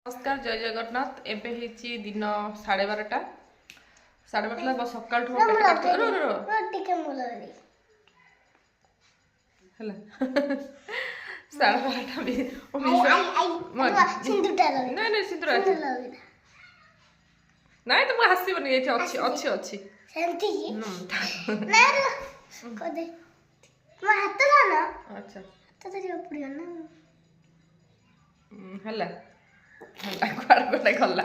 नमस्कार जय जगन्नाथ एबे हिची दिन 12:30 12:30 बस सकाळ ठो पेट काट रो रो टिके मुलारी हला 12:30 भी ओ मिस सिंदूरटा लगे नहीं नहीं सिंदूर अछि नहीं तुम हसीबनी एठी अछि अछि अछि सेंती ना को दे तुम हाथ ला ना अच्छा तो तेरी पड़ियो ना हला हला कुआर कोटे गला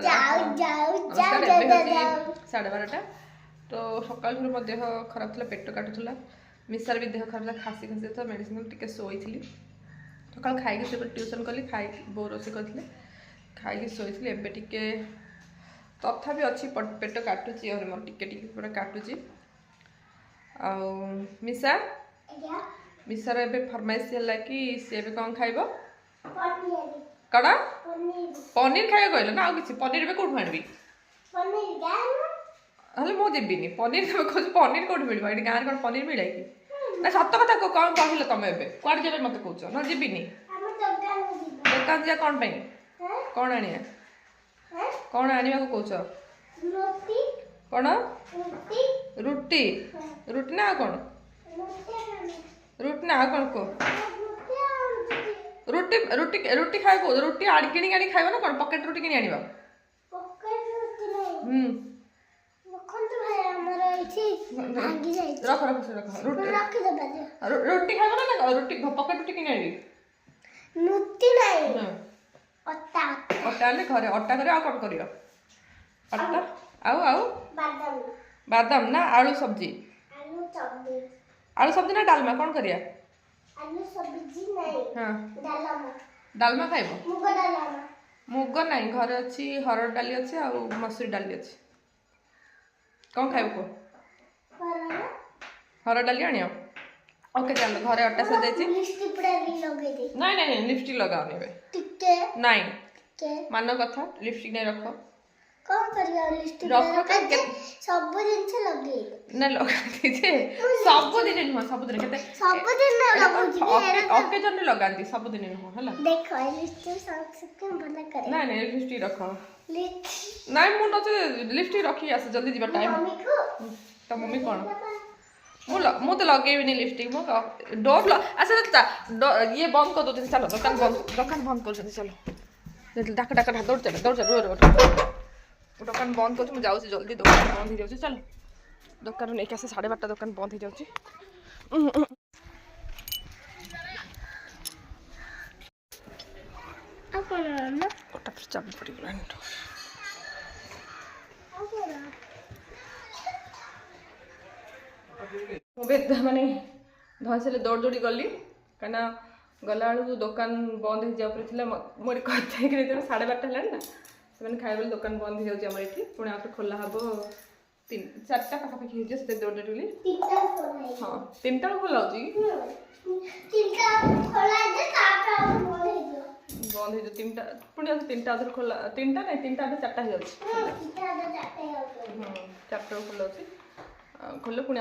जाओ जाओ जाओ जाओ 12:30 तो सकाल ठो देह खराब थला पेट काटुथला मिसार भी देह खराब खासी खासी तो मेडिसिन टिके सोईथिली सकाल खाई के ट्यूशन कली खाई बो रोसे करथिले खाई के सोईथिले एबे टिके तथापि अच्छी पेट काटुची और मोर टिके टिके पूरा काटुची आ मिसा मिसार एबे फरमाइश होला कि से एबे कोन खाइबो कड़ा पनीर खाइबो कहले ना आ किछि पनीर एबे कोठु आनबी पनीर गाय हले मो देबिनी पनीर तमे खोज पनीर कोठ मिलबा एडी गार कोन पनीर मिलै कि ना सत्य कथा को कोन कहिलो तमे एबे कोड जेबे मते कहउछ न जेबिनी हम दुकान जा कोन पई कोन आनिया कोन आनिबा को कहउछ रोटी कोन रोटी रुटी रुटी ना कोन रुटी ना कोन को रुटी रुटी रुटी खाए को रुटी आड़ किनी गानी खाइबो ना कोन पॉकेट रुटी किनी आनिबा पॉकेट रोटी नहीं रखन तो भाई हमरा इठी भांगी जाई रख रख से रख रुटी रख दे बाजे रुटी खाइबो ना रुटी पॉकेट रुटी किनी आनिबी नुती नहीं अट्टा अट्टा ने घरे अट्टा करे आ कोन करियो अट्टा आउ बादाम बादाम ना आलू सब्जी आलू सब्जी ना डालमा कोन करिया आलू सब्जी नहीं हां डालमा डालमा खाइबो मुग डालमा मुग नहीं घरे अच्छी हरड़ डाली अच्छी आ मसूरी डाली अच्छी कौन खाइबो को हरड़ डाली आनियो ओके चलो घरे अट्टा सजाइछि लिपस्टिक पूरा भी लगे दे नहीं नहीं नहीं लिपस्टिक लगाओ बे टिके नहीं के मान कथा लिपस्टिक नहीं रखो कौन करिया लिपस्टिक रखो लगे सब दिन से लगे ना लगा दीजिए सब दिन नुह सब दिन केते सब दिन ना लगुची ओकेजन लगांती सब दिन नुह हला देखो लिपस्टिक सबके भला करे नहीं नहीं लिपस्टिक रखो लिपस्टिक नहीं मु नचे लिपस्टिक रखी आसे जल्दी जीवा टाइम मम्मी को तो मम्मी कौन मु तो लगेबिनी लिपस्टिक मु डोर अच्छा ये बंद कर दो चलो दुकान बंद कर चलो डाक डाक दौड़ चलो दुकान बंद कर जाऊँ जल्दी दुकान बंद हो जाऊँ चलो दुकान नहीं आसे 12:30 दुकान बंद हो जाऊँ गोटा फिर चाबी पड़गला मुझे माने धसले दौड़ दौड़ी गली कहीं गला बेलू दुकान बंद हो जाऊँ मोर कथा 12:30 है ना से खाए बेले दुकान बंद हो जाऊँ ये पुणी आप खोला हम 4टा पाखापाखि हो दौड़ दौड़ी हाँ 3टा खोला बंद हो 3टा पुणी 3टा अधर खोला 3टा नहीं 3टा अधर 4टा हो 4टा खोला खोल पुणी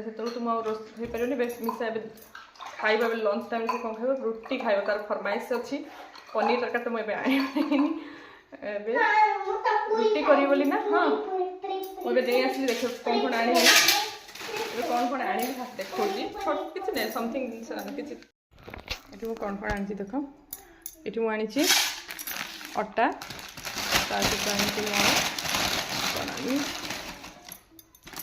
से तुम रोसे पारे मिसा खाइबा बेले लंच टाइम से कौन खाइब रुटी खाइब तार फरमाइश अच्छी पनीर तरकारी तो मुझे आनी रुटी करी बोली ना हाँ मुझे नहीं आसली देख कौन कौन आनी कौन कौन आनी देखा किसी नहीं समथिंग किसी ये मुझे कौन कौन आनी देख ये मुझे अट्टा सहित आनी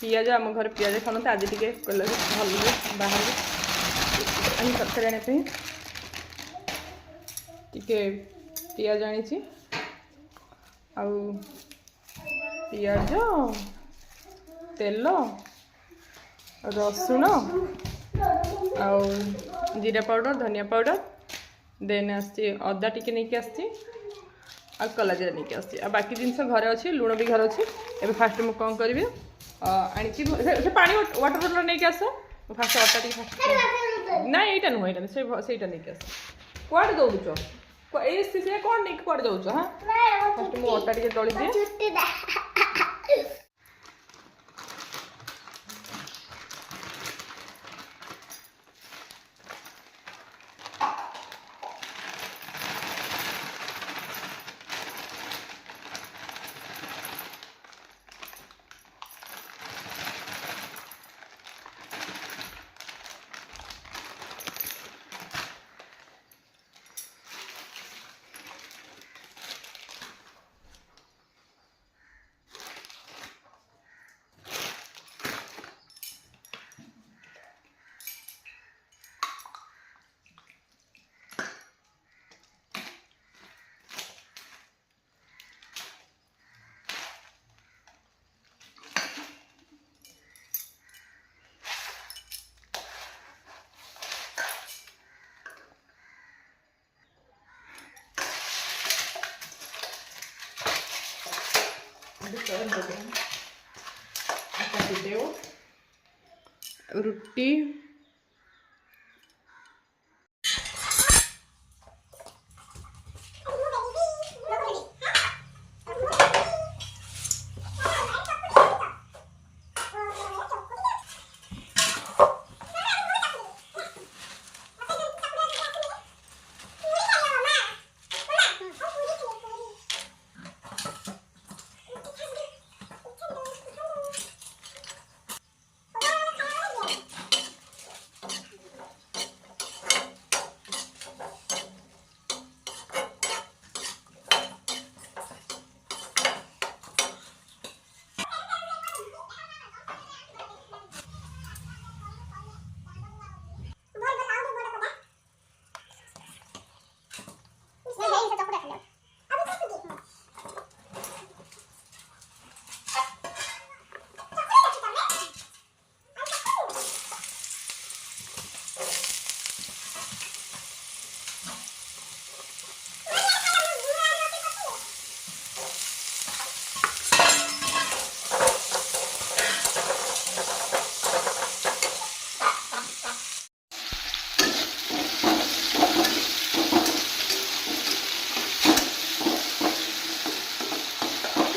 पियाज आम घर पियाज खाते आज टे कल भल बाहर आनी तरकारी आने टिके पियाज आनी आउ पियाज तेल रसुण आउ जीरा पाउडर धनिया पाउडर देन आसी अदा टिके नहीं आसी आ कला जीरा नहीं आसी आ बाकी जिनस घरे अच्छी लुण भी घर अच्छी एबे फास्ट मु कौन करी आनी से पानी वाटर बोतल नहीं आस फास्ट अटा टी फास्ट ना यहाँ नुह यहाँ से नहीं आस कुआड़े दौड़ से कौन नहीं कुआड़े दौच हाँ फास्ट मु अटा टी दली दिए रुटी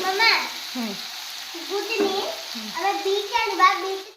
Mama, good news. Our beach and bad beach.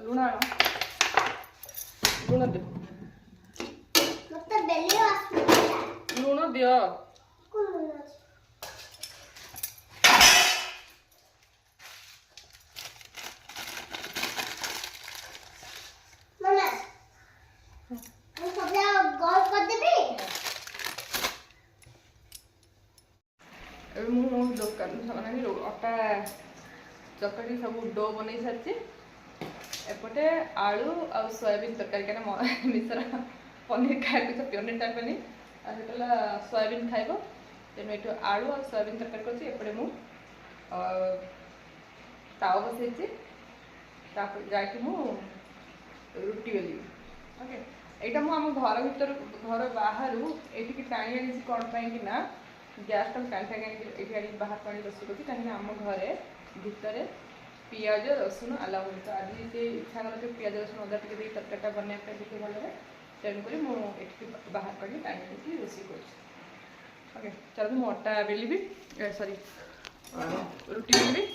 लुण लुण दे लुण दियो दुकान अटा चकटी सब डो बन सारी एपटे आलू आ सोयाबीन तरकारी क्या मिश्र पनीर खाए पनीर टाइम सोयाबीन खाइब तेणु ये आलू आ सोयाबीन तरकारी करपटे मु ताव बसई जाकि मु रुटी बेली ओके यहाँ मुझे घर भर घर बाहर ये टाणी आनी कौन कि गैस टाइम टाणी टाणी बाहर पानी रोषे करूँ कहीं आम घरे भितर पियाज रसुण अलाउ तो आज से इच्छा कल पियाज रसुण अदा टे तरकारीटा बनवाई देखिए भलि तेणुक मुझे बाहर पानी टाणी रोषे कर चलो मुझे अटा बेली सॉरी रुटी बेली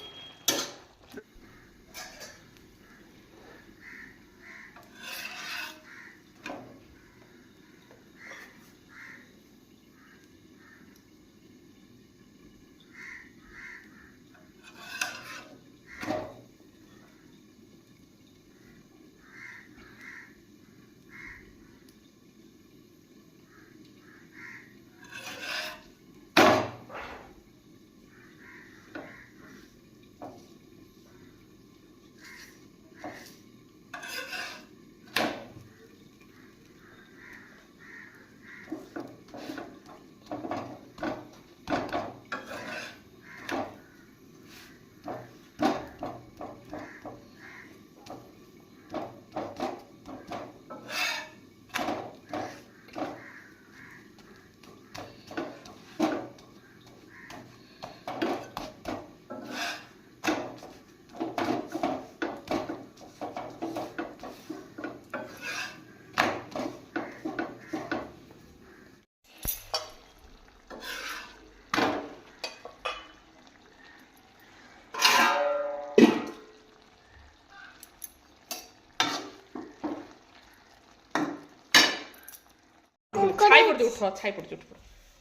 पड़ उठ छाई पड़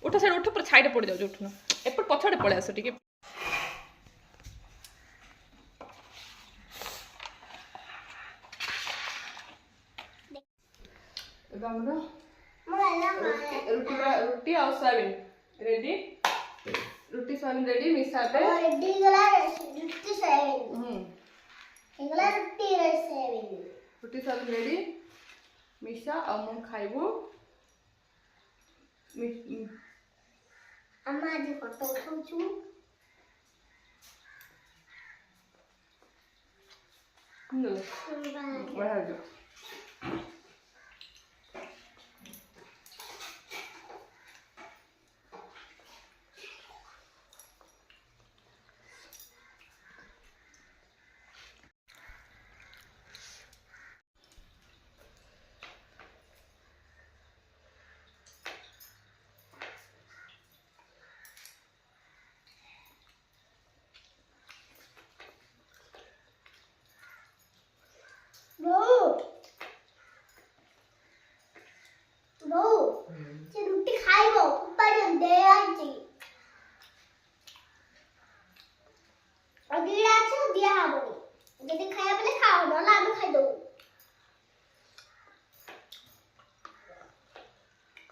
उठ साइड उठ पूरा छाई पड़ जाऊ उठुन एपट पछड़े पळे आस टिके रुटी और सोयाबीन रेडी रुटी सोयाबीन रेडी मिसा पे रेडी गला रुटी सोयाबीन गला रुटी सोयाबीन रुटी सोयाबीन रेडी मिसा और मु खाइबो अम्मा आज फोटो उठाउछु बढ़ा दो से रुटी खाइबो ऊपर दे आंटी अगीरा छ दिया हाबो जदी खाया बले खाओ नला हम खाइ दो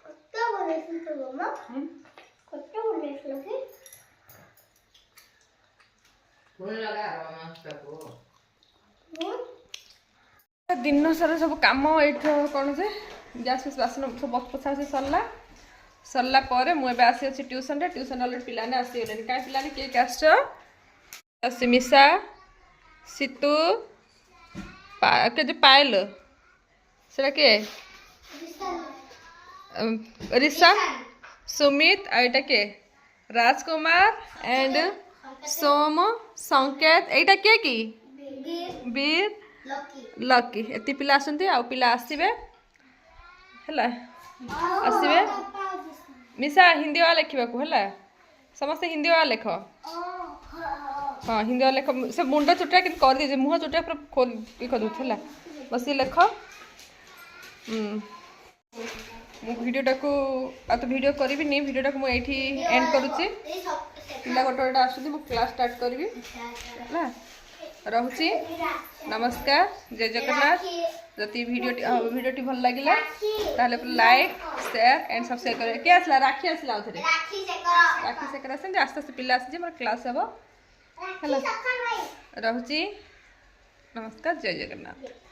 कत्ता बोले तो मम्मा कत्ता बोले लगे फूल लगा मस्त को दिन सारा सब कम ये कौन से गैस फैस बासन सब पोछा से सरला सरला पर मुझे आसी अच्छी ट्यूशन रे ट्यूशन अलरेडी पिलाने आसीगले कहीं पिलाने किए आस मिसा सीतू के जो पायल से किए ऋषा सुमित आईटा के राजकुमार एंड सोम संकेत एटा के की वीर लकी एति पिला आसंती आ पिला आसीबे हला आसीबे मिसा हिंदी वाला लिखा को हला समस्त हिंदी वाला लिख हाँ हिंदी वाला लिख से मुंड चुटा कि कर दीजिए मुँह चुटा पूरा खोल कर दूँ है बस ये लिख भिडटा को आ तो भिड करी नहीं भिडटा को मुझे एंड करुच्ची पिला गोटे गोटे आस क्लास स्टार्ट करी रहुची नमस्कार जय जगन्नाथ जति भिडियोटी भल लगे लाइक शेयर एंड सब्सक्राइब करें क्या आसला राखी आसला राखी सेकर आस आस्ते आस्ते पिला आसी मोर क्लास हम रहुची नमस्कार जय जगन्नाथ।